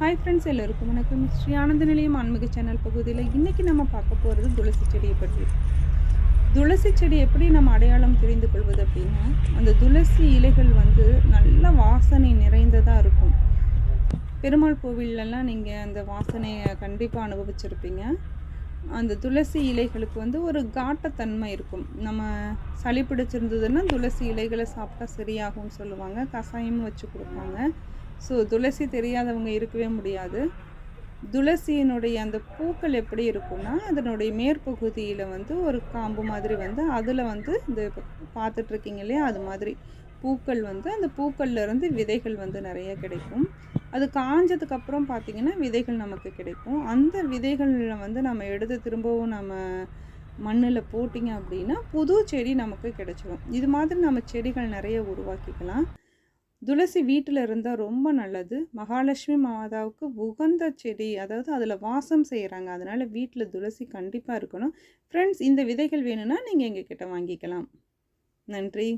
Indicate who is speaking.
Speaker 1: Hi friends, எல்லோருக்கும் வணக்கம். ஸ்ரீ ஆனந்த நிலையம் ஆன்மீக சேனல் பகுதியில் இன்றைக்கி நம்ம பார்க்க போகிறது துளசி செடியை பற்றி. துளசி செடி எப்படி நம்ம அடையாளம் தெரிந்து கொள்வது அப்படின்னா, அந்த துளசி இலைகள் வந்து நல்ல வாசனை நிறைந்ததாக இருக்கும். பெருமாள் கோவிலெல்லாம் நீங்கள் அந்த வாசனையை கண்டிப்பாக அனுபவிச்சிருப்பீங்க. அந்த துளசி இலைகளுக்கு வந்து ஒரு காட்டத்தன்மை இருக்கும். நம்ம சளி பிடிச்சிருந்ததுன்னா துளசி இலைகளை சாப்பிட்டா சரியாகும்னு சொல்லுவாங்க. கஷாயமும் வச்சு கொடுப்பாங்க. ஸோ துளசி தெரியாதவங்க இருக்கவே முடியாது. துளசியினுடைய அந்த பூக்கள் எப்படி இருக்கும்னா, அதனுடைய மேற்பகுதியில் வந்து ஒரு காம்பு மாதிரி வந்து அதில் வந்து இந்த பார்த்துட்ருக்கீங்க இல்லையா, அது மாதிரி பூக்கள் வந்து அந்த பூக்கள்லேருந்து விதைகள் வந்து நிறைய கிடைக்கும். அது காஞ்சதுக்கப்புறம் பார்த்திங்கன்னா விதைகள் நமக்கு கிடைக்கும். அந்த விதைகளில் வந்து நம்ம எடுத்து திரும்பவும் நம்ம மண்ணில் போட்டிங்க அப்படின்னா புது செடி நமக்கு கிடைச்சிடும். இது மாதிரி நம்ம செடிகள் நிறைய உருவாக்கிக்கலாம். துளசி வீட்டில் இருந்தால் ரொம்ப நல்லது. மகாலட்சுமி மாதாவுக்கு உகந்த செடி, அதாவது அதில் வாசம் செய்கிறாங்க. அதனால் வீட்டில் துளசி கண்டிப்பாக இருக்கணும். ஃப்ரெண்ட்ஸ், இந்த விதைகள் வேணும்னா நீங்கள் எங்ககிட்ட வாங்கிக்கலாம். நன்றி.